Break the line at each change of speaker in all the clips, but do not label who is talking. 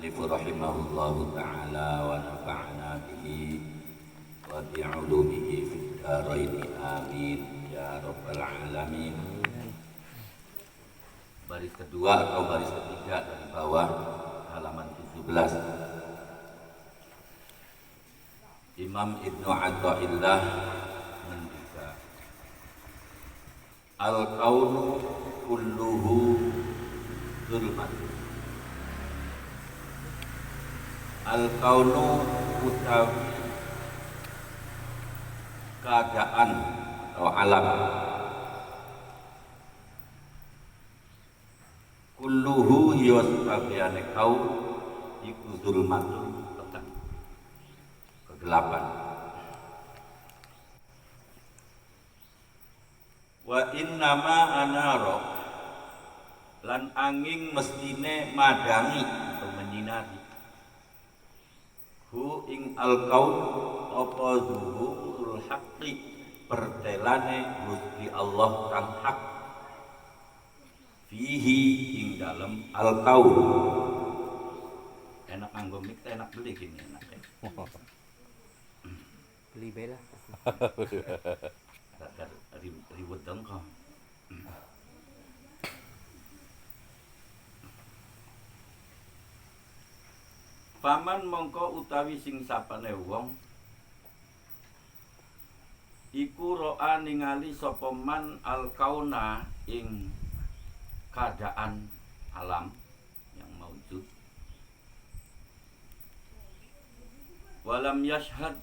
المؤلف رحمه الله تعالى ونفعنا به وبعلومه في الدارين آمين ya rabbal alamin. Baris kedua atau baris ketiga dari bawah halaman 17. Imam Ibnu Athaillah mendika al-kaunu kulluhu zulman. Al-kaunu utawi keadaan atau alam, kulluhu ya sakabehane kaum iku zulmatun peteng, kegelapan. Wa innama anara lan angin mestine madangi atau menyinari hu ing al-kaun apa zuhurul haqqi pertelane Gusti Allah kang hak fihi ing dalam al-kaun. Enak nganggo mik, enak beli gini enak ya.
Beli bela.
Ribut dong kok. Paman mongko utawi sing sapane wong iku ro'a ningali sapa man al-kauna ing keadaan alam yang maujud walam yashhad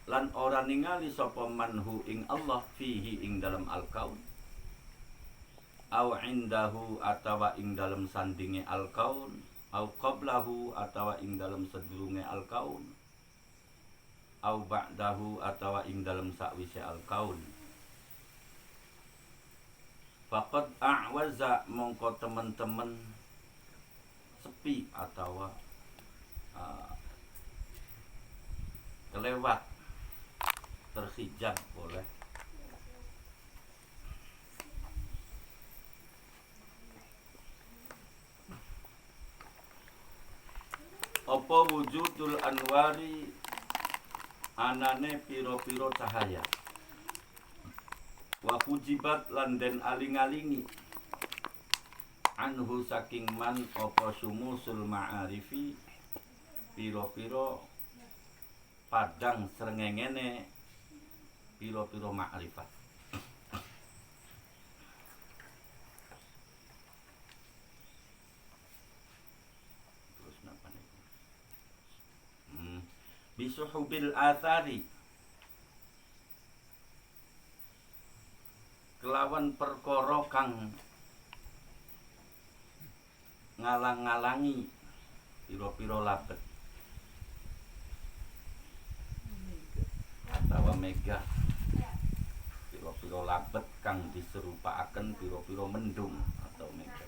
lan ora ningali sapa manhu ing Allah fihi ing dalam al-kaun au indahu atawa ing dalam sandinge al-kaun au qablahu atawa ing dalam sedurunge al-kaun au ba'dahu atawa ing dalam sakwise al-kaun. Faqad a'waza mongko temen-temen sepi atawa kelewat terhijab boleh apa wujudul anwari anane piro-piro cahaya wa fujibat lan den aling-alingi anhu saking man apa sumusul ma'arifi piro-piro padang srengengene piro-piro ma'rifat. Bisuhubil athari kelawan perkara kang ngalang-ngalangi pira-pira labet atawa mega pira-pira labet kang diserupakaken pira-pira mendung atau mega.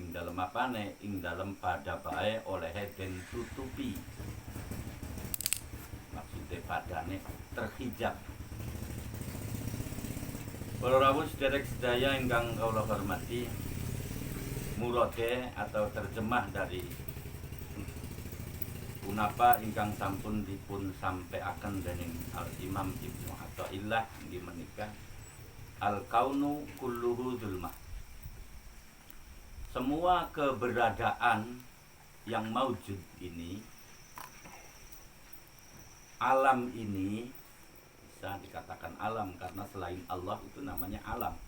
Ing dalem apane ing dalem pada bae oleh den tutupi maksudnya padane terhijab. Para rawuh sederek sedaya ingkang kula hormati, murade atau terjemah dari punapa ingkang sampun dipun sampaiaken dening Al-Imam Ibnu Athaillah inggih menika al-kaunu kulluhu zulmah. Semua keberadaan yang maujud ini, alam ini, bisa dikatakan alam karena selain Allah itu namanya alam.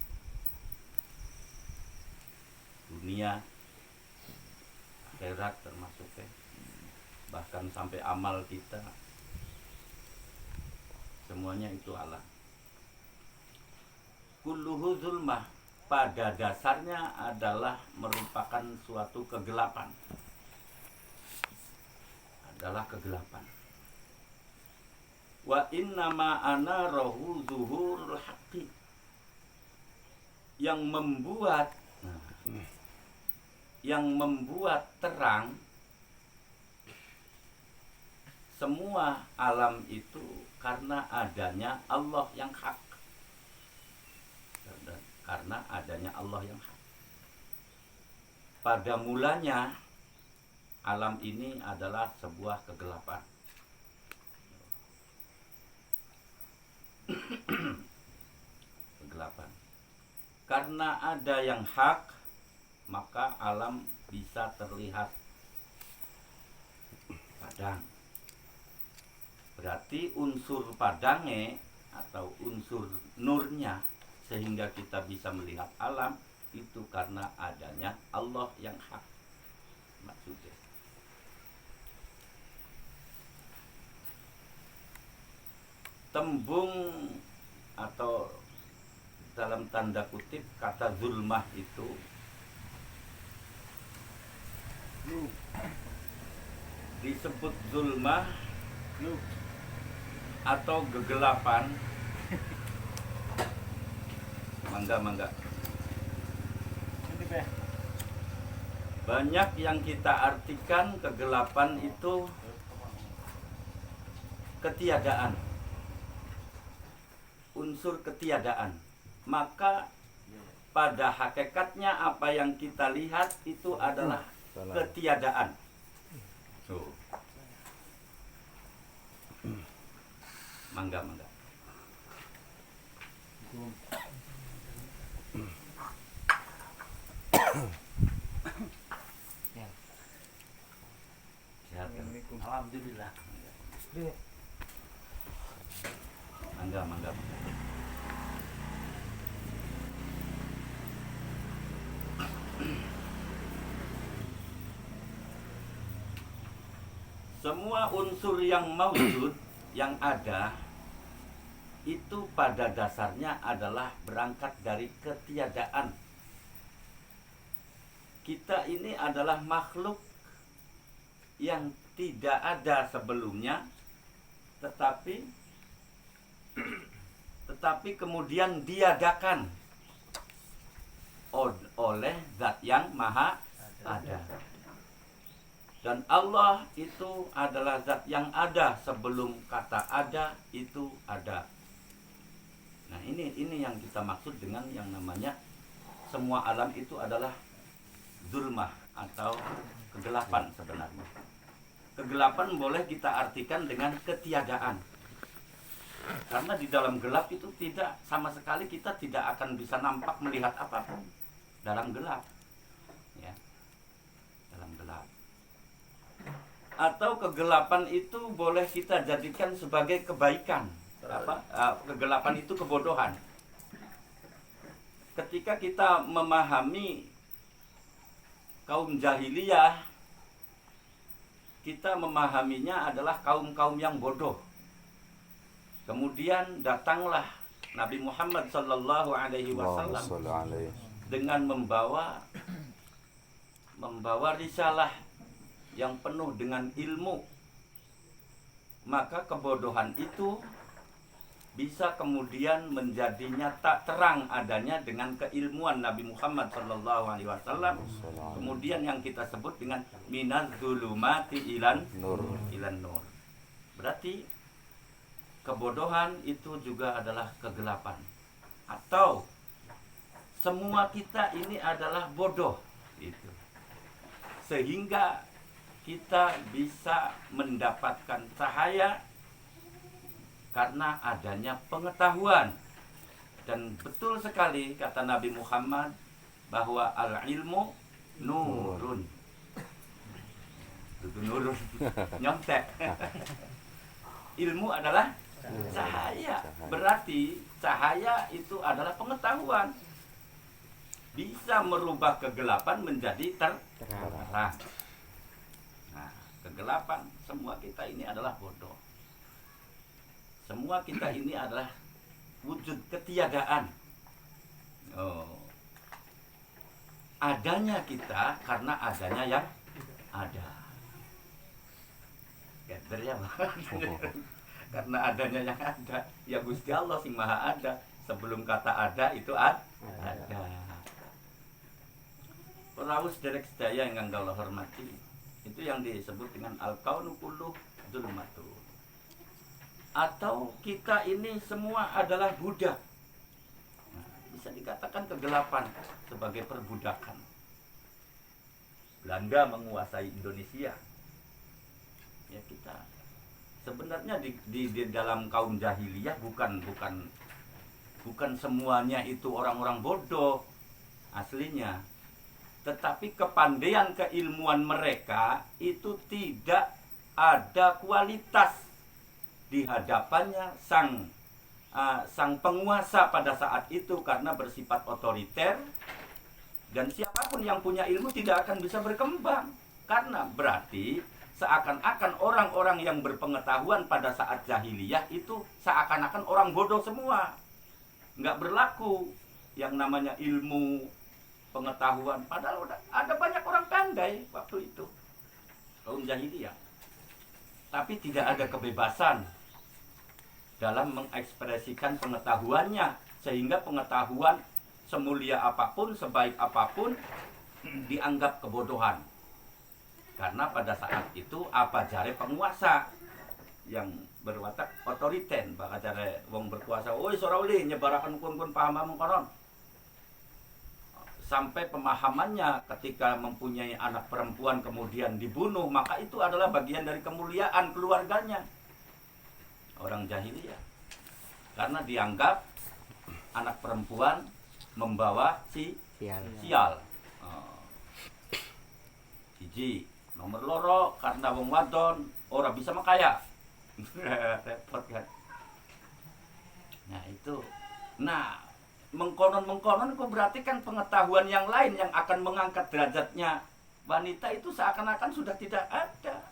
Dunia, akhirat termasuk bahkan sampai amal kita, semuanya itu alam. Kulluhu zulmah, pada dasarnya adalah merupakan suatu kegelapan. Adalah kegelapan. Wa innama anarahu zuhurul haqqi. Yang membuat terang semua alam itu karena adanya Allah yang hak. karena adanya Allah yang hak. Pada mulanya alam ini adalah sebuah kegelapan. Kegelapan. Karena ada yang hak, maka alam bisa terlihat padang. Berarti unsur padangnya atau unsur nurnya sehingga kita bisa melihat alam itu karena adanya Allah yang hak. Maksudnya tembung atau dalam tanda kutip kata zulmah itu disebut zulmah atau kegelapan. Mangga. Banyak yang kita artikan kegelapan itu ketiadaan, unsur ketiadaan. Maka pada hakikatnya apa yang kita lihat itu adalah ketiadaan. Mangga.
Alhamdulillah.
Mangga. Semua unsur yang maujud, yang ada, itu pada dasarnya adalah berangkat dari ketiadaan. Kita ini adalah makhluk yang tidak ada sebelumnya, tetapi kemudian diadakan oleh Zat yang Maha Ada. Dan Allah itu adalah zat yang ada sebelum kata ada itu ada. Nah, ini yang kita maksud dengan yang namanya semua alam itu adalah zulmah atau kegelapan sebenarnya. Kegelapan boleh kita artikan dengan ketiadaan. Karena di dalam gelap itu tidak sama sekali kita tidak akan bisa nampak melihat apapun dalam gelap. Ya. Dalam gelap. Atau kegelapan itu boleh kita jadikan sebagai kebaikan. Kegelapan itu kebodohan. Ketika kita memahami kaum jahiliyah, kita memahaminya adalah kaum-kaum yang bodoh. Kemudian datanglah Nabi Muhammad sallallahu alaihi wasallam dengan membawa risalah yang penuh dengan ilmu. Maka kebodohan itu bisa kemudian menjadi nyata terang adanya dengan keilmuan Nabi Muhammad SAW. Kemudian yang kita sebut dengan minaz zulumati ilan nur. Berarti kebodohan itu juga adalah kegelapan. Atau semua kita ini adalah bodoh itu. Sehingga kita bisa mendapatkan cahaya karena adanya pengetahuan. Dan betul sekali kata Nabi Muhammad bahwa al-ilmu nurun. Itu nurun nyontek. Ilmu adalah cahaya. Berarti cahaya itu adalah pengetahuan. Bisa merubah kegelapan menjadi terang. Nah, kegelapan, semua kita ini adalah bodoh. Semua kita ini adalah wujud ketiadaan. Adanya kita karena adanya yang ada. Gather ya, karena adanya yang ada. Ya Gusti Allah sing Maha Ada. Sebelum kata ada itu ada. Perawus derek sedaya yang Allah hormati, itu yang disebut dengan al-kaunu kullu zulmatun. Atau kita ini semua adalah budak. Nah, bisa dikatakan kegelapan sebagai perbudakan. Belanda menguasai Indonesia. Ya kita sebenarnya di dalam kaum jahiliyah bukan semuanya itu orang-orang bodoh aslinya, tetapi kepandaian keilmuan mereka itu tidak ada kualitas di hadapannya sang penguasa pada saat itu, karena bersifat otoriter, dan siapapun yang punya ilmu tidak akan bisa berkembang, karena berarti seakan-akan orang-orang yang berpengetahuan pada saat jahiliyah itu seakan-akan orang bodoh semua, nggak berlaku yang namanya ilmu pengetahuan, padahal ada banyak orang pandai waktu itu kaum jahiliyah, tapi tidak ada kebebasan dalam mengekspresikan pengetahuannya, sehingga pengetahuan semulia apapun, sebaik apapun dianggap kebodohan, karena pada saat itu apa jare penguasa yang berwatak otoriter, bakal jare wong berkuasa, oi sora uli nyebarakan kun paham konon, sampai pemahamannya ketika mempunyai anak perempuan kemudian dibunuh, maka itu adalah bagian dari kemuliaan keluarganya orang jahiliyah, karena dianggap anak perempuan membawa sial. Siji nomor loro, karena wong wadon ora bisa makaya. Repot kan. Nah itu, mengkonon itu berarti kan pengetahuan yang lain yang akan mengangkat derajatnya wanita itu seakan-akan sudah tidak ada,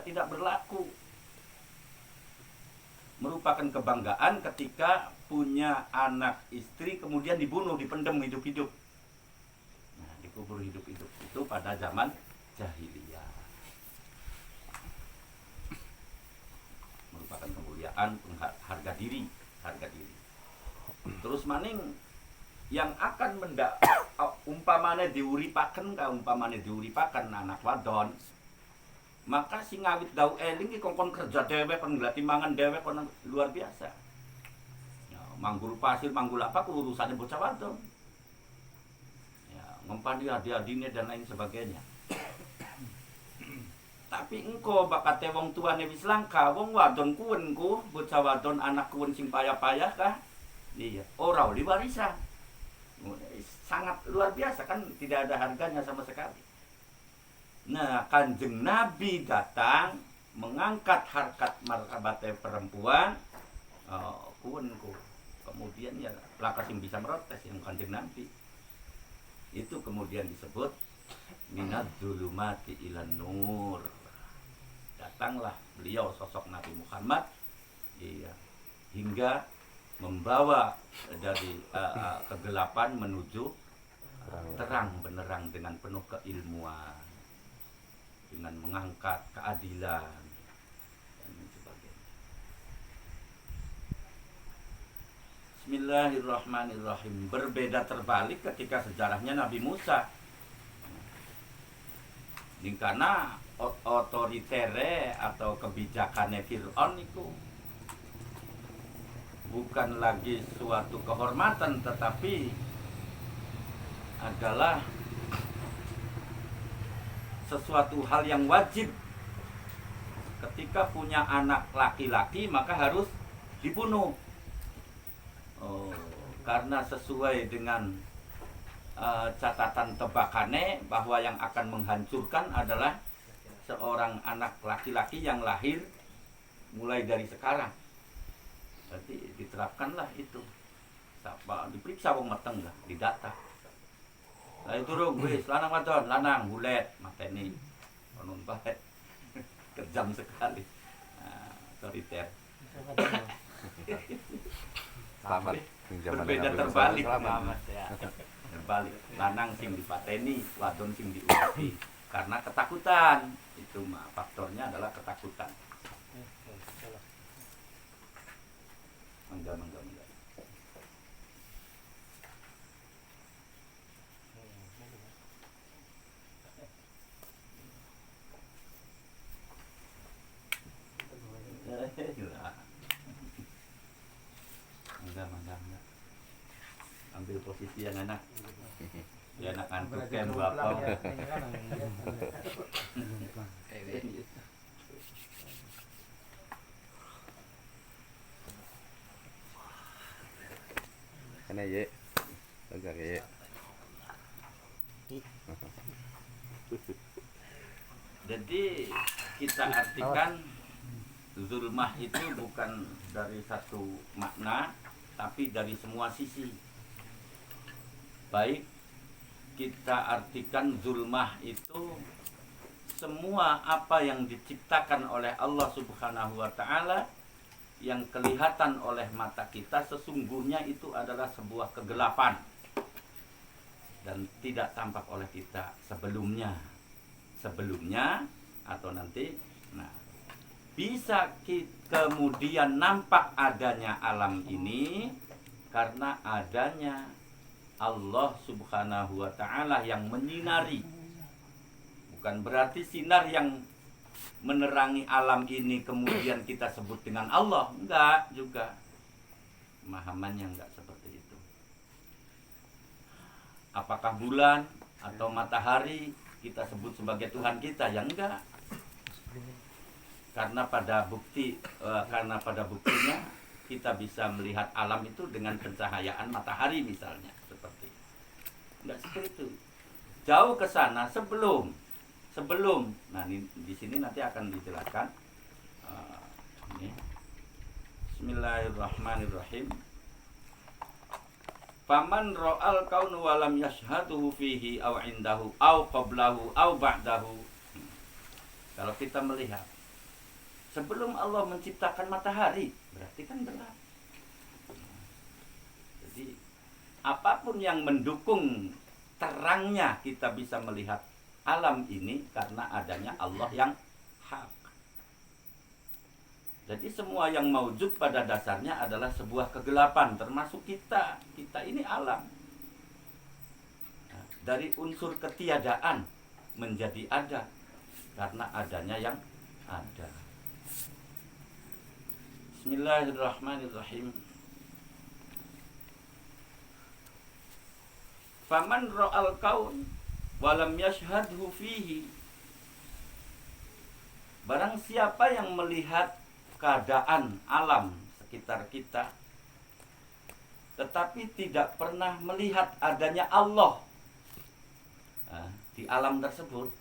tidak berlaku. Merupakan kebanggaan ketika punya anak istri kemudian dibunuh, dipendem hidup-hidup. Nah, dikubur hidup-hidup itu pada zaman jahiliyah. Merupakan kemuliaan, harga diri. Terus maning yang akan umpamane diuripaken anak wadon, maka si ngawit dau eling ki kongkon kerja dewek, kon nglati mangan dewek, kon luar biasa. Ya, manggul pasir, manggul apa urusannya bocah wadon. Ya, ngempani adi-adine dan lain sebagainya. Tapi engko bakate wong tuane wis langka, wong wadon kuwenku, bocah wadon anak kuwen sing payah-payah kah? Iya, ora oli warisan. Sangat luar biasa kan, tidak ada harganya sama sekali. Nah, Kanjeng Nabi datang mengangkat harkat martabat perempuan, kuwenku. Kemudian ya lakas yang bisa merotes yang Kanjeng Nabi. Itu kemudian disebut minad dzulumati ilan nur. Datanglah beliau sosok Nabi Muhammad, iya, hingga membawa dari kegelapan menuju terang benerang dengan penuh keilmuan, dengan mengangkat keadilan dan sebagainya. Bismillahirrahmanirrahim. Berbeda terbalik ketika sejarahnya Nabi Musa. Ini karena otoritere atau kebijakannya Fir'aun itu bukan lagi suatu kehormatan, tetapi adalah sesuatu hal yang wajib. Ketika punya anak laki-laki maka harus dibunuh, karena sesuai dengan catatan tebakane bahwa yang akan menghancurkan adalah seorang anak laki-laki yang lahir mulai dari sekarang. Berarti diterapkanlah itu, diperiksa wong meteng lah, didata. Lah itu rung wis lanang wadon, lanang bulet mateni. Konon bae. Kejam sekali. Otoriter.
Selamat.
Berbeda terbalik. Terbalik. Lanang sing dipateni, wadon sing diurusi. Karena ketakutan. Itu mah faktornya adalah ketakutan. Mangga. Mangga. ambil posisi yang enak. Ya enak ngantuk kan bapak.
Karena ya, agak ya.
Jadi kita artikan zulmah itu bukan dari satu makna, tapi dari semua sisi. Baik kita artikan zulmah itu semua apa yang diciptakan oleh Allah Subhanahu wa taala yang kelihatan oleh mata kita sesungguhnya itu adalah sebuah kegelapan dan tidak tampak oleh kita sebelumnya atau nanti. Nah, bisa kemudian nampak adanya alam ini karena adanya Allah Subhanahu wa taala yang menyinari. Bukan berarti sinar yang menerangi alam ini kemudian kita sebut dengan Allah, enggak juga. Pemahamannya enggak seperti itu. Apakah bulan atau matahari kita sebut sebagai Tuhan kita? Ya enggak. Karena pada buktinya kita bisa melihat alam itu dengan pencahayaan matahari misalnya, seperti itu. Enggak seperti itu. Jauh ke sana sebelum. Nah, di sini nanti akan dijelaskan. Ini. Bismillahirrahmanirrahim. Faman ra'al kaunu wa lam yashhaduhu fihi aw indahu aw qablahu aw ba'dahu. Kalau kita melihat sebelum Allah menciptakan matahari, berarti kan berat. Jadi apapun yang mendukung terangnya kita bisa melihat alam ini karena adanya Allah yang hak. Jadi semua yang maujud pada dasarnya adalah sebuah kegelapan, termasuk kita. Kita ini alam. Nah, dari unsur ketiadaan menjadi ada karena adanya yang ada. Bismillahirrahmanirrahim. Faman ra'al kaun walam yashhadhu fihi. Barang siapa yang melihat keadaan alam sekitar kita tetapi tidak pernah melihat adanya Allah di alam tersebut,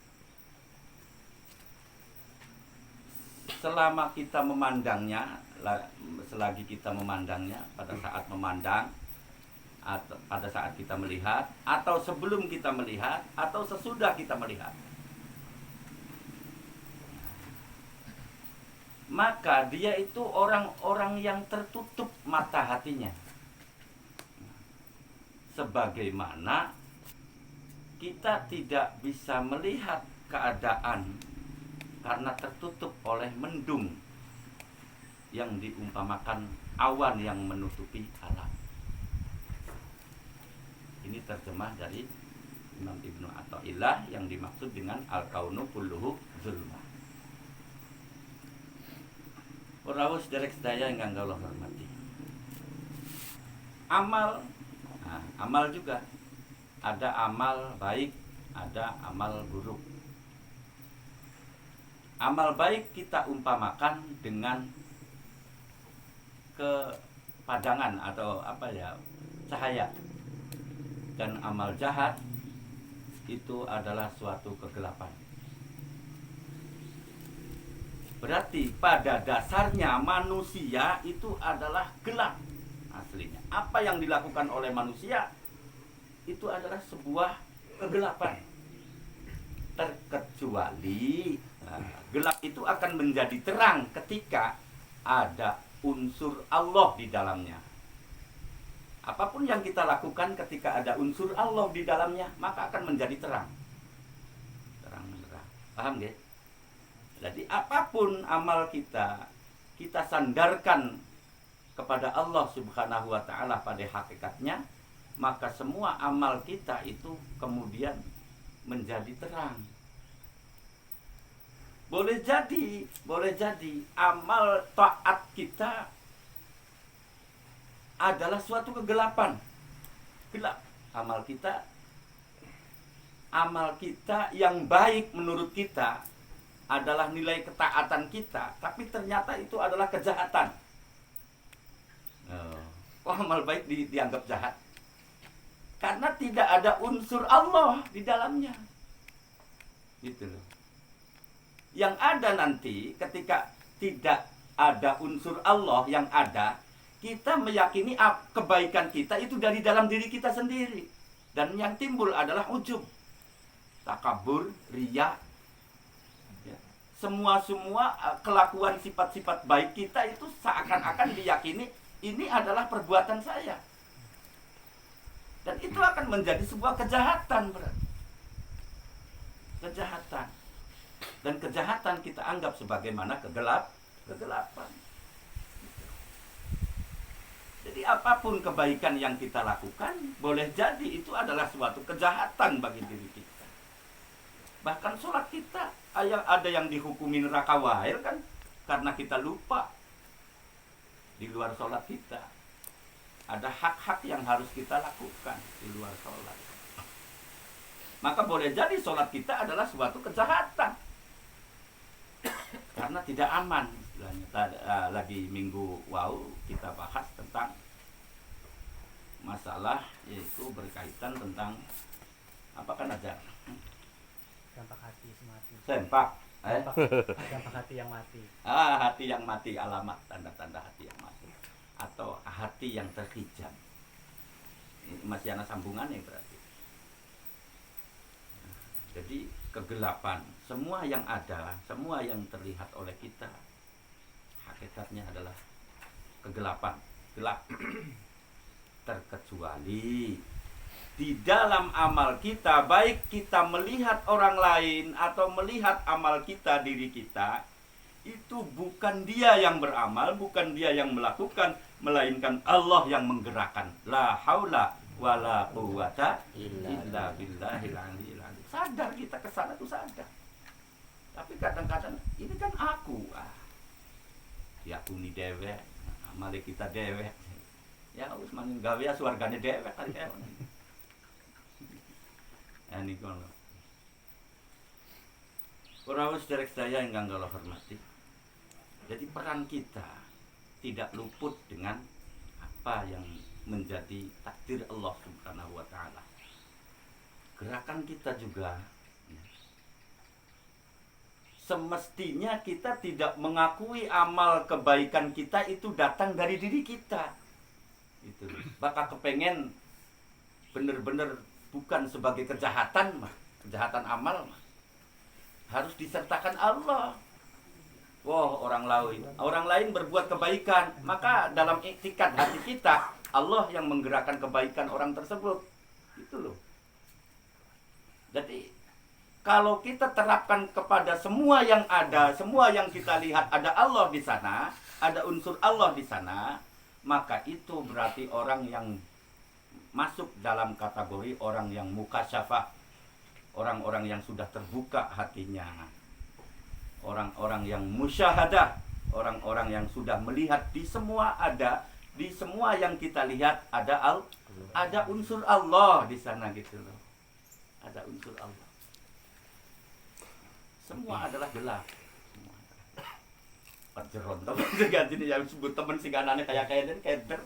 selama kita memandangnya, selagi kita memandangnya, pada saat memandang atau pada saat kita melihat atau sebelum kita melihat atau sesudah kita melihat, maka dia itu orang-orang yang tertutup mata hatinya. Sebagaimana kita tidak bisa melihat keadaan karena tertutup oleh mendung yang diumpamakan awan yang menutupi alam. Ini terjemah dari Imam Ibnu Athaillah yang dimaksud dengan al-kaunu kulluhu zulma. Rawus derek sedaya yang Allah hormati. Amal juga ada amal baik, ada amal buruk. Amal baik kita umpamakan dengan kepadangan atau cahaya, dan amal jahat itu adalah suatu kegelapan. Berarti pada dasarnya manusia itu adalah gelap aslinya. Apa yang dilakukan oleh manusia itu adalah sebuah kegelapan. Terkecuali gelap itu akan menjadi terang ketika ada unsur Allah di dalamnya. Apapun yang kita lakukan ketika ada unsur Allah di dalamnya, maka akan menjadi terang. Terang menerang. Paham gak? Jadi apapun amal kita sandarkan kepada Allah Subhanahu wa taala pada hakikatnya, maka semua amal kita itu kemudian menjadi terang. Boleh jadi amal taat kita adalah suatu kegelapan. gelap. Amal kita yang baik menurut kita adalah nilai ketaatan kita, tapi ternyata itu adalah kejahatan. Amal baik dianggap jahat karena tidak ada unsur Allah di dalamnya. Gitu loh. Yang ada nanti ketika tidak ada unsur Allah yang ada, kita meyakini kebaikan kita itu dari dalam diri kita sendiri. Dan yang timbul adalah ujub, takabur, riya. Ya. Semua kelakuan sifat-sifat baik kita itu seakan-akan diyakini ini adalah perbuatan saya. Dan itu akan menjadi sebuah kejahatan, berarti. Kejahatan. Dan kejahatan kita anggap sebagaimana kegelapan. Jadi apapun kebaikan yang kita lakukan, boleh jadi itu adalah suatu kejahatan bagi diri kita. Bahkan sholat kita, ada yang dihukumi neraka wahir kan, karena kita lupa. Di luar sholat kita ada hak-hak yang harus kita lakukan di luar sholat. Maka boleh jadi sholat kita adalah suatu kejahatan karena tidak aman. Lagi minggu kita bahas tentang masalah yaitu berkaitan tentang apa kan aja
dampak hati semati.
Dampak
hati yang mati.
Hati yang mati, alamat tanda-tanda hati yang mati atau hati yang terhijab. Ini masih ada sambungannya berarti. Jadi kegelapan, semua yang ada, semua yang terlihat oleh kita, hakikatnya adalah kegelapan, gelap. Terkecuali di dalam amal kita, baik kita melihat orang lain atau melihat amal kita, diri kita, itu bukan dia yang beramal, bukan dia yang melakukan, melainkan Allah yang menggerakkan. La haula wala quwata illa billahil aliyil azim. Sadar kita kesana tuh sadar. Tapi kadang-kadang ini kan aku. Ya kuni dewek, amale kita dewek. Ya wis maning gawe swargane dewek kali kae. Ini kono. Para sedherek saya ingkang kula hormati. Jadi peran kita tidak luput dengan apa yang menjadi takdir Allah Subhanahu wa taala. Gerakan kita juga semestinya kita tidak mengakui amal kebaikan kita itu datang dari diri kita. Itu. Bakal kepengen bener-bener bukan sebagai kejahatan kejahatan amal harus disertakan Allah. Orang lain berbuat kebaikan, maka dalam iktikad hati kita Allah yang menggerakkan kebaikan orang tersebut. Itu loh. Jadi kalau kita terapkan kepada semua yang ada, semua yang kita lihat ada Allah di sana, ada unsur Allah di sana, maka itu berarti orang yang masuk dalam kategori orang yang mukasyafah, orang-orang yang sudah terbuka hatinya, orang-orang yang musyahadah, orang-orang yang sudah melihat di semua di semua yang kita lihat ada unsur Allah di sana gitu loh, ada unsur Allah. Semua adalah gelap. Pajeron teman ganti yang sebut teman sing anane kayak keder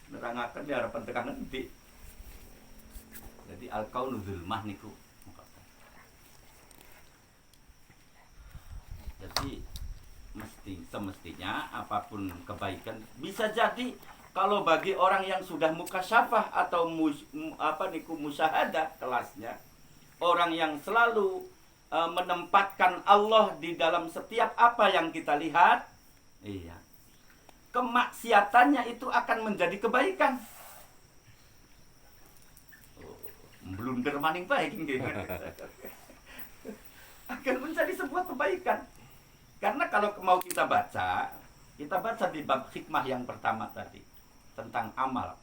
nerangaken di harapan tekan nanti. Jadi al-kaunu zulmah niku. Jadi semestinya apapun kebaikan bisa jadi kalau bagi orang yang sudah mukasyafah atau musyahadah kelasnya, orang yang selalu menempatkan Allah di dalam setiap apa yang kita lihat, kemaksiatannya itu akan menjadi kebaikan. Blunder maning baik gitu. Akan menjadi sebuah kebaikan. Karena kalau mau kita baca di bab hikmah yang pertama tadi tentang amal.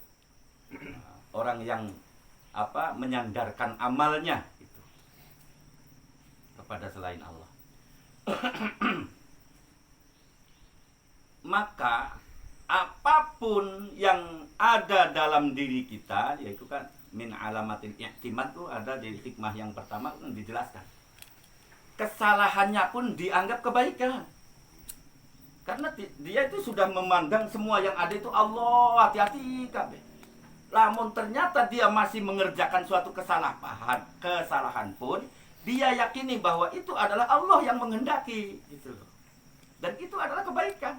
Orang yang menyandarkan amalnya gitu, kepada selain Allah. Maka apapun yang ada dalam diri kita, yaitu kan min alamatil i'timad itu ada di hikmah yang pertama yang dijelaskan. Kesalahannya pun dianggap kebaikan. Karena dia itu sudah memandang semua yang ada itu Allah, hati-hati kabeh. Namun ternyata dia masih mengerjakan suatu kesalahan pun dia yakini bahwa itu adalah Allah yang menghendaki gitu loh. Dan itu adalah kebaikan.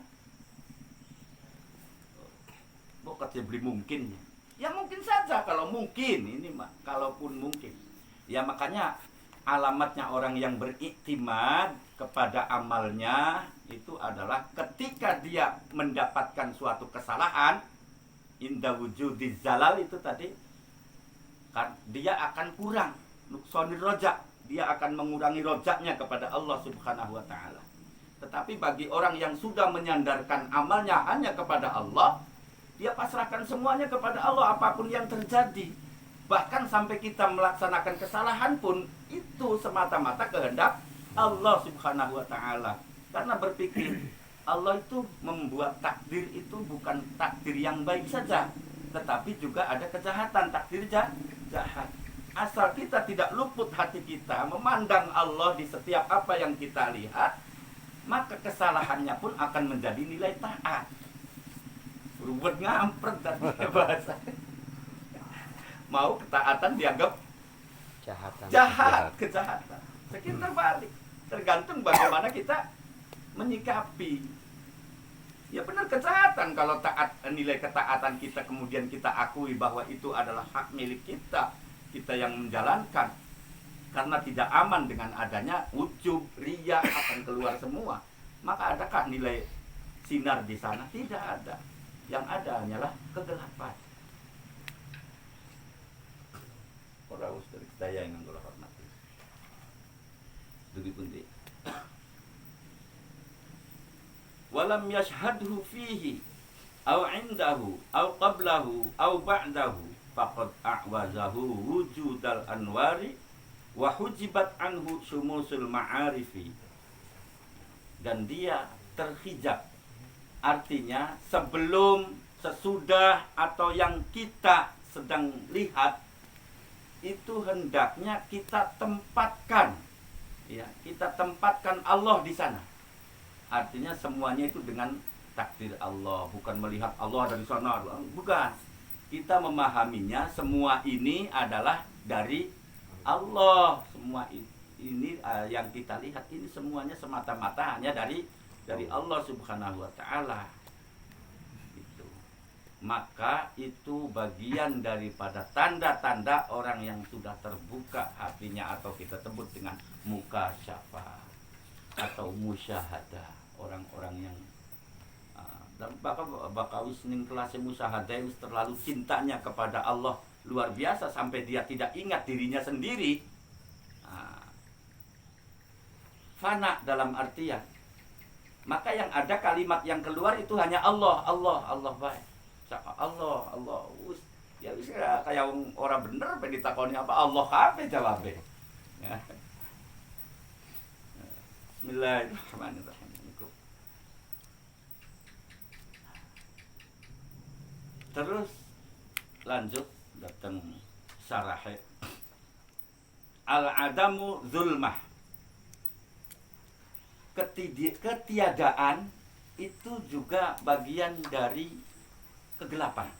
Katanya beli mungkin. Ya mungkin saja kalau mungkin ini kalaupun mungkin. Ya makanya alamatnya orang yang beriktimad kepada amalnya itu adalah ketika dia mendapatkan suatu kesalahan inda wujudiz zalal itu tadi kan dia akan kurang nuksonir rojak, dia akan mengurangi rojaknya kepada Allah Subhanahu wa taala. Tetapi bagi orang yang sudah menyandarkan amalnya hanya kepada Allah, dia pasrahkan semuanya kepada Allah apapun yang terjadi. Bahkan sampai kita melaksanakan kesalahan pun itu semata-mata kehendak Allah Subhanahu wa taala. Karena berpikir Allah itu membuat takdir itu bukan takdir yang baik saja, tetapi juga ada kejahatan, takdir jahat. Asal kita tidak luput hati kita memandang Allah di setiap apa yang kita lihat, maka kesalahannya pun akan menjadi nilai taat. Ruwet ngampret tadi bahasa. Mau ketaatan dianggap jahat, kejahatan. Sekitar terbalik. Tergantung bagaimana kita menyikapi. Ya benar kejahatan kalau nilai ketaatan kita kemudian kita akui bahwa itu adalah hak milik kita yang menjalankan. Karena tidak aman dengan adanya ujub, riya akan keluar semua. Maka adakah nilai sinar di sana? Tidak ada. Yang ada hanyalah kegelapan. Orang dari saya yang nganggo hormati. Dugi pundi. Walam yashhadhu fihi aw indahu aw qablahu aw ba'dahu faqad a'wazahu wujudal anwari wa hujibat anhu syumusul ma'arifi. Dan dia terhijab, artinya sebelum, sesudah, atau yang kita sedang lihat itu hendaknya kita tempatkan, ya, kita tempatkan Allah di sana. Artinya semuanya itu dengan takdir Allah, bukan melihat Allah dari sana, bukan. Kita memahaminya semua ini adalah dari Allah. Semua ini yang kita lihat ini semuanya semata-mata hanya dari Allah Subhanahu wa taala. Itu. Maka itu bagian daripada tanda-tanda orang yang sudah terbuka hatinya, atau kita sebut dengan mukasyafah atau musyahadah. Orang-orang yang dan bakal ning kelas musyahadah terlalu cintanya kepada Allah luar biasa sampai dia tidak ingat dirinya sendiri. Fana dalam artian, maka yang ada kalimat yang keluar itu hanya Allah, Allah, Allah baik. Allah, Allah. Ya wis kayak orang bener pengen ditakoni apa Allah kabeh jawabe. Ya. Bismillahirrahmanirrahim. Terus lanjut datang syarahe. Al-adamu zulmah. Ketiadaan itu juga bagian dari kegelapan.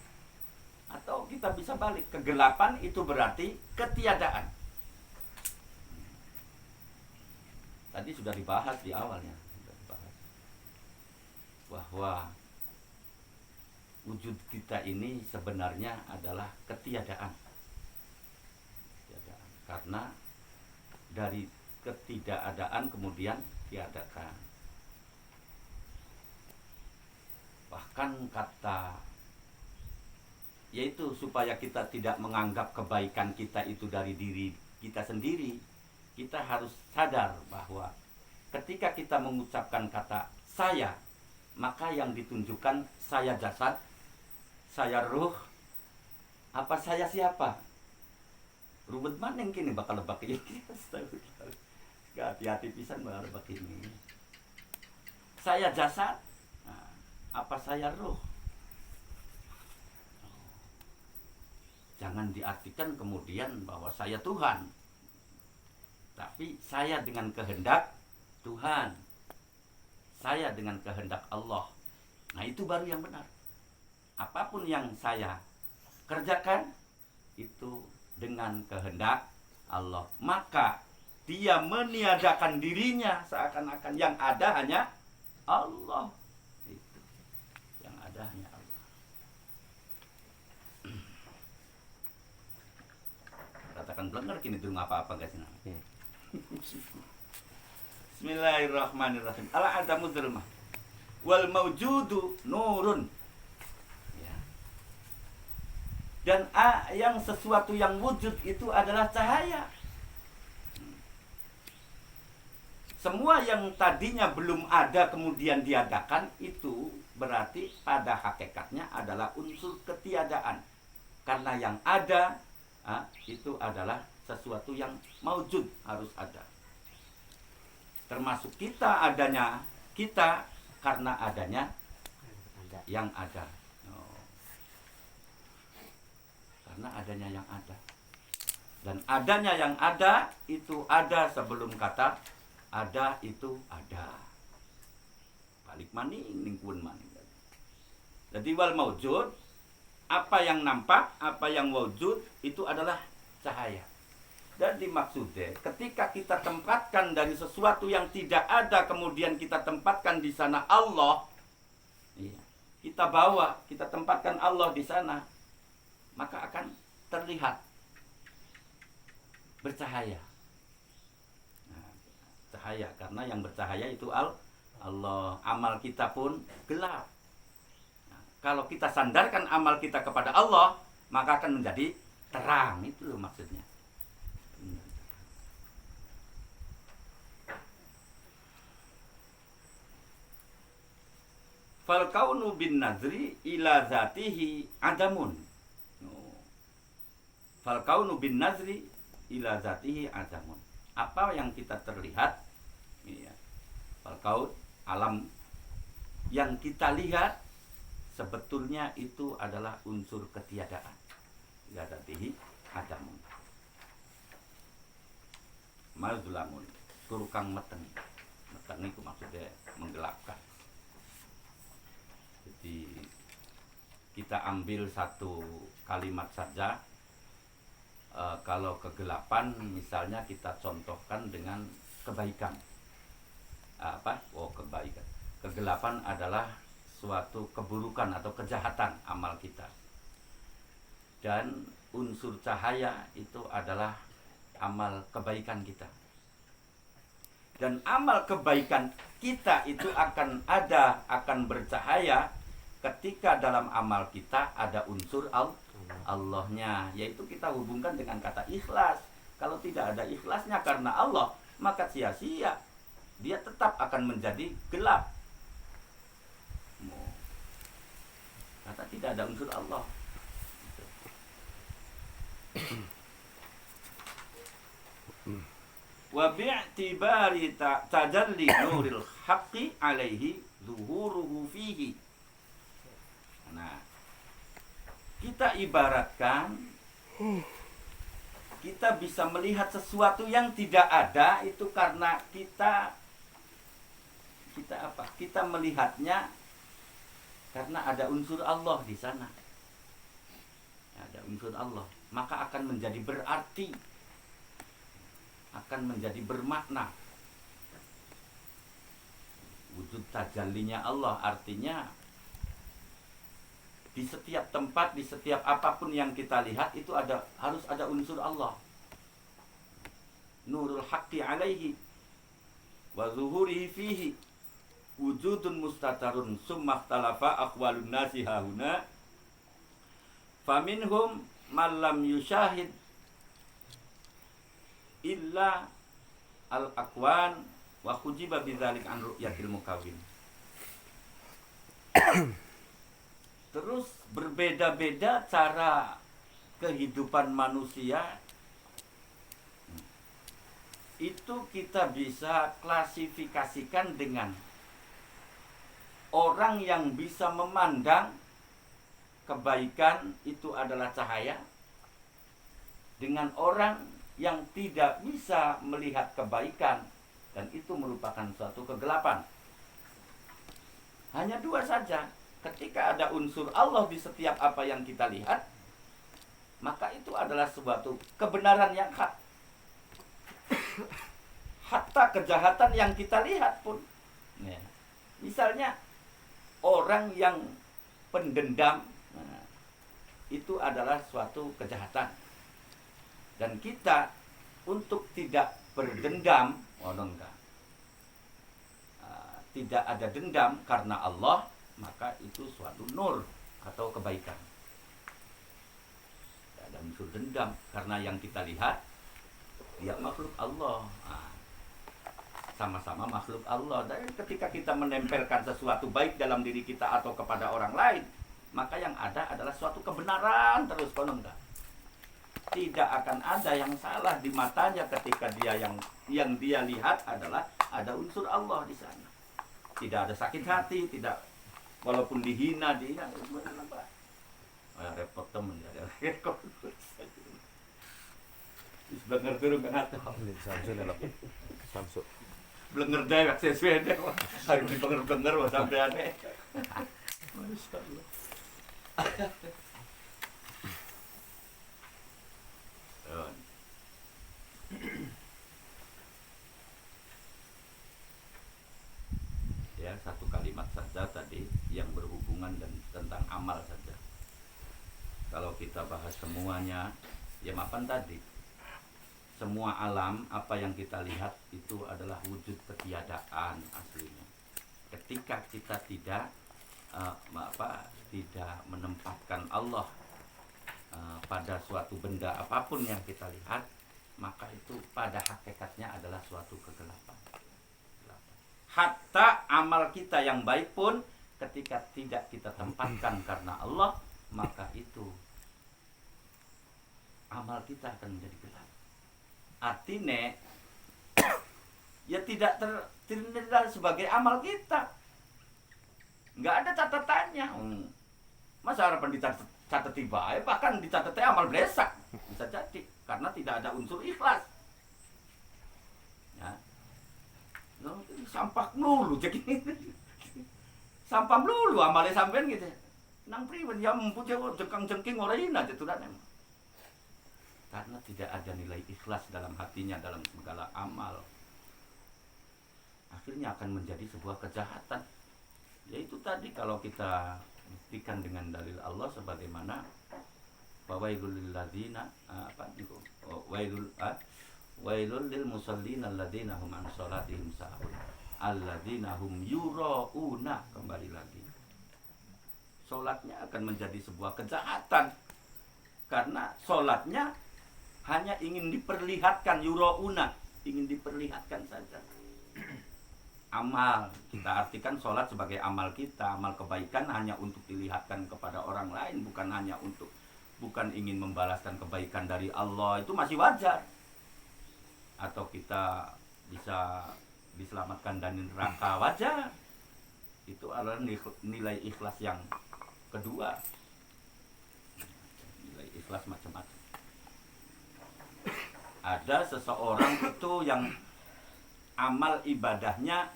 Atau kita bisa balik, kegelapan itu berarti ketiadaan. Tadi sudah dibahas di awalnya, bahwa wujud kita ini sebenarnya adalah ketiadaan. Karena dari ketidakadaan kemudian diadakan. Bahkan kata, yaitu supaya kita tidak menganggap kebaikan kita itu dari diri kita sendiri, kita harus sadar bahwa ketika kita mengucapkan kata saya, maka yang ditunjukkan saya jasad, saya ruh, apa saya siapa? Rubet maneng kini bakal lebak ini. Hati-hati pisan bakal lebak ini. Saya jasad, apa saya ruh? jangan diartikan kemudian bahwa saya Tuhan, tapi saya dengan kehendak Tuhan, saya dengan kehendak Allah. Nah, itu baru yang benar. Apapun yang saya kerjakan itu dengan kehendak Allah, maka dia meniadakan dirinya seakan-akan yang ada hanya Allah. Itu yang ada hanya Allah. Katakan benar kini itu apa-apa guys. Bismillahirrahmanirrahim. Al-adamu dzulmah wal maujudu nurun. Ya. Dan yang sesuatu yang wujud itu adalah cahaya. Semua yang tadinya belum ada kemudian diadakan itu berarti pada hakikatnya adalah unsur ketiadaan. Karena yang ada itu adalah sesuatu yang maujud, harus ada. Termasuk kita adanya kita karena adanya yang ada. Karena adanya yang ada. Dan adanya yang ada itu ada sebelum kata ada itu ada. Balik maning lingkuan maning. Jadi wal maujud, apa yang nampak, apa yang wujud itu adalah cahaya. Dan dimaksudnya ketika kita tempatkan dari sesuatu yang tidak ada kemudian kita tempatkan di sana Allah, iya, kita bawa, kita tempatkan Allah di sana, maka akan terlihat bercahaya. Cahaya, karena yang bercahaya itu Allah. Amal kita pun gelap. Nah, kalau kita sandarkan amal kita kepada Allah, maka akan menjadi terang. Itu loh maksudnya. Fal kaunu bin nazri ila zatihi adamun. Fal kaunu bin nazri ila zatihi adamun. Apa yang kita terlihat, ya, falkaut, alam yang kita lihat sebetulnya itu adalah unsur ketiadaan. Zatihi adamun. Mazlamun, turukang meteng. Meteng itu maksudnya menggelapkan. Jadi kita ambil satu kalimat saja. Kalau kegelapan misalnya kita contohkan dengan kebaikan. Kebaikan. Kegelapan adalah suatu keburukan atau kejahatan amal kita. Dan unsur cahaya itu adalah amal kebaikan kita. Dan amal kebaikan kita itu akan bercahaya ketika dalam amal kita ada unsur Allahnya, yaitu kita hubungkan dengan kata ikhlas. Kalau tidak ada ikhlasnya karena Allah, maka sia-sia. Dia tetap akan menjadi gelap. Kata tidak ada unsur Allah. Wa bi'tibari tajalli nuril haqqi alaihi zuhuruhu fihi. Nah, kita ibaratkan kita bisa melihat sesuatu yang tidak ada itu karena kita melihatnya karena ada unsur Allah di sana. Ada unsur Allah, maka akan menjadi berarti, akan menjadi bermakna. Wujud tajallinya Allah artinya di setiap tempat, di setiap apapun yang kita lihat itu harus ada unsur Allah. Nurul haqqi alaihi wa zuhurihi fihi wujudun mustatarun summa ikhtalafa aqwalun nasi hahuna faminhum man lam yushahid illa al-aqwan wa khujiba bidzalik an ru'yatil mukawwin. Terus berbeda-beda cara kehidupan manusia. Itu kita bisa klasifikasikan dengan orang yang bisa memandang kebaikan itu adalah cahaya, dengan orang yang tidak bisa melihat kebaikan, dan itu merupakan suatu kegelapan. Hanya dua saja. Ketika ada unsur Allah di setiap apa yang kita lihat, maka itu adalah suatu kebenaran yang hak. Hatta kejahatan yang kita lihat pun, ya. Misalnya orang yang pendendam, nah, itu adalah suatu kejahatan. Dan kita untuk tidak berdendam, tidak ada dendam karena Allah, maka itu suatu nur atau kebaikan. Tidak ada unsur dendam karena yang kita lihat dia makhluk Allah. Sama-sama makhluk Allah. Dan ketika kita menempelkan sesuatu baik dalam diri kita atau kepada orang lain, maka yang ada adalah suatu kebenaran terus, konon enggak? Tidak akan ada yang salah di matanya ketika dia yang dia lihat adalah ada unsur Allah di sana. Tidak ada sakit hati, tidak, walaupun dihina, apa? Repot temen ya, repot. Bener turun nggak tahu.
Samsu nih loh. Samsu.
Blenger dewek sesuai deh, harus dibenger-benger wah sampai aneh. Masya Allah. Ya, satu kalimat saja tadi yang berhubungan dan tentang amal saja. Kalau kita bahas semuanya, ya mapan tadi. Semua alam, apa yang kita lihat itu adalah wujud ketiadaan aslinya. Ketika kita tidak tidak menempatkan Allah pada suatu benda apapun yang kita lihat, maka itu pada hakikatnya adalah suatu kegelapan. Hatta amal kita yang baik pun ketika tidak kita tempatkan karena Allah, maka itu amal kita akan menjadi gelap. Artinya ya tidak ternilai sebagai amal kita. Nggak ada catatannya. Masa harapan dicatat tiba, bahkan dicatatnya amal blesak bisa jadi karena tidak ada unsur ikhlas. Ya. Sampah melulu jadi sampah melulu amalnya sampean gitu. Nang priwen ya mempunyai jengkang-jengking orang ini aja tuh emang. Karena tidak ada nilai ikhlas dalam hatinya dalam segala amal, akhirnya akan menjadi sebuah kejahatan. Yaitu tadi kalau kita buktikan dengan dalil Allah sebagaimana wailul lil ladzina wailul lil musallin alladzina hum an salatihim sahun alladzina hum yurauna. Kembali lagi, salatnya akan menjadi sebuah kejahatan karena salatnya hanya ingin diperlihatkan, yurauna, ingin diperlihatkan saja. Amal, kita artikan sholat sebagai amal kita, amal kebaikan hanya untuk dilihatkan kepada orang lain, bukan ingin membalaskan kebaikan dari Allah, itu masih wajar. Atau kita bisa diselamatkan dari neraka, wajar. Itu adalah nilai ikhlas yang kedua. Nilai ikhlas macam-macam. Ada seseorang itu yang amal ibadahnya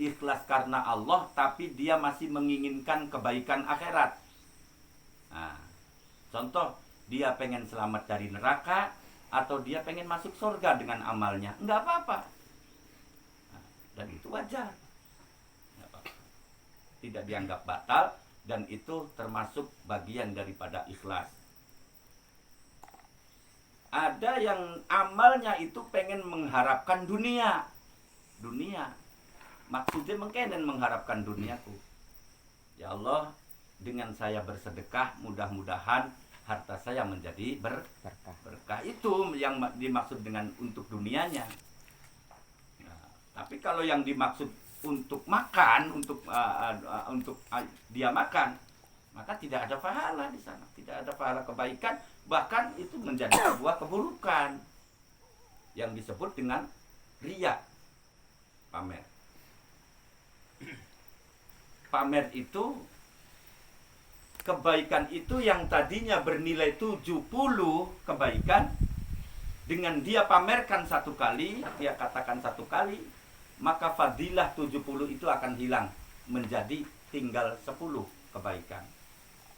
ikhlas karena Allah, tapi dia masih menginginkan kebaikan akhirat. Nah, contoh, dia pengen selamat dari neraka atau dia pengen masuk surga dengan amalnya, enggak apa-apa. Nah, dan itu wajar. Enggak apa-apa. Tidak dianggap batal dan itu termasuk bagian daripada ikhlas. Ada yang amalnya itu pengen mengharapkan dunia. Maksudnya mungkin mengharapkan duniaku. Ya Allah, dengan saya bersedekah, mudah-mudahan harta saya menjadi berkah. Itu yang dimaksud dengan untuk dunianya. Nah, tapi kalau yang dimaksud untuk makan, untuk dia makan, maka tidak ada pahala di sana, tidak ada pahala kebaikan. Bahkan itu menjadi sebuah keburukan yang disebut dengan riya, pamer. Pamer itu kebaikan itu yang tadinya bernilai 70 kebaikan, dengan dia pamerkan satu kali, dia katakan satu kali, maka fadilah 70 itu akan hilang menjadi tinggal 10 kebaikan.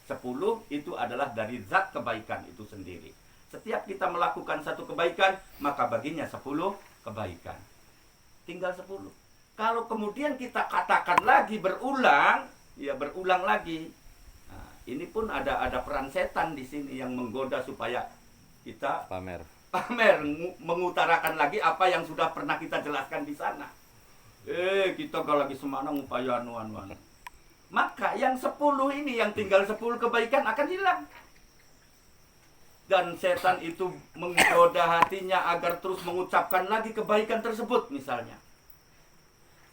10 itu adalah dari zat kebaikan itu sendiri. Setiap kita melakukan satu kebaikan, maka baginya 10 kebaikan. Tinggal 10. Kalau kemudian kita katakan lagi berulang, ya berulang lagi. Nah, ini pun ada peran setan di sini yang menggoda supaya kita
Pamer.
mengutarakan lagi apa yang sudah pernah kita jelaskan di sana. Kita gak lagi semangat upaya anu. Maka yang 10 ini, yang tinggal 10 kebaikan akan hilang. Dan setan itu menggoda hatinya agar terus mengucapkan lagi kebaikan tersebut misalnya.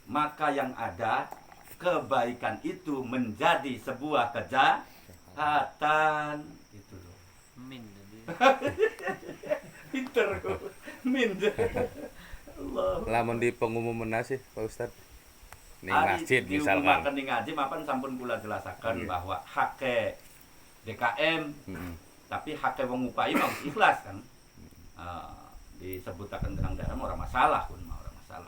Maka yang ada, kebaikan itu menjadi sebuah kejahatan. Itu loh.
Min tadi.
Pinter. Min. Allah.
Lamun di pengumuman nasi, Pak Ustadz. Ning
Ari
masjid misalkan.
Di ngaji mapan sampun kula jelasaken
Iya.
bahwa hake DKM, tapi hake wong upai mah ikhlas kan. Disebutaken tenang dalam orang masalah pun orang masalah.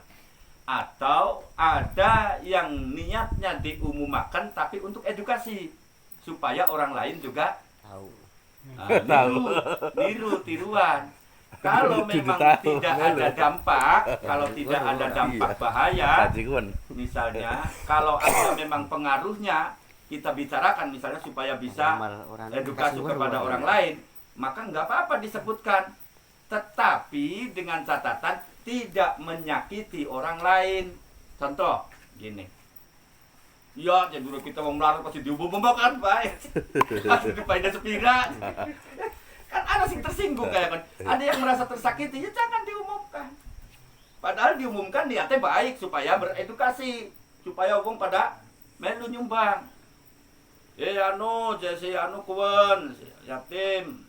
Atau ada yang niatnya diumumkan tapi untuk edukasi supaya orang lain juga
Tahu.
niru tiruan. Kalau memang
tahu.
tidak ada dampak, kalau tidak ada dampak bahaya,
Haji kun.
misalnya kalau ada memang pengaruhnya, kita bicarakan misalnya supaya bisa edukasi kepada orang lain, maka nggak apa-apa disebutkan. Tetapi dengan catatan tidak menyakiti orang lain. Contoh gini, ya jadi dulu kita mau melarang pasti diumumkan baik, pasti dipaindah sepira. Kan ada sih tersinggung kayak kan, ada yang merasa tersakiti, ya jangan diumumkan. Padahal diumumkan niatnya baik supaya beredukasi, supaya wong pada melu nyumbang. Jesi kuwen yatim,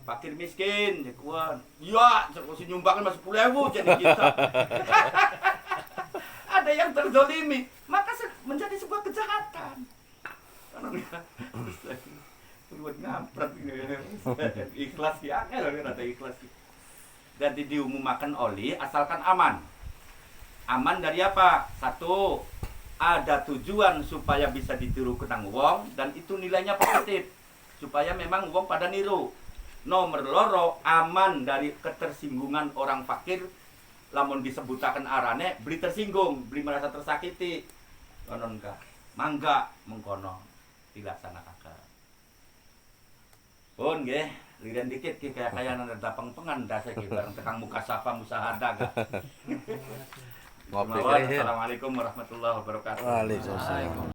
fakir miskin, kuwen. Ya, terus nyumbangkan masih 10.000 jadi kita. Ada yang terzolimi, maka menjadi sebuah kejahatan. Buat ngampret ikhlas ya, ada ikhlas. Jadi diumumkan oli asalkan aman. Aman dari apa? Satu, ada tujuan supaya bisa ditiru kenang wong dan itu nilainya positif supaya memang wong pada niru. Nomor loro, aman dari ketersinggungan orang fakir. Lamun disebutakan arane beli tersinggung, beli merasa tersakiti. Konon ka, mangga mengkono dilaksanakan. Pun nggih, liran dikit ki kaya nanda pengpengan dasa ki bareng tekang muka sapa musahadah.
Ngopi.
Assalamualaikum warahmatullahi wabarakatuh.
Waalaikumsalam.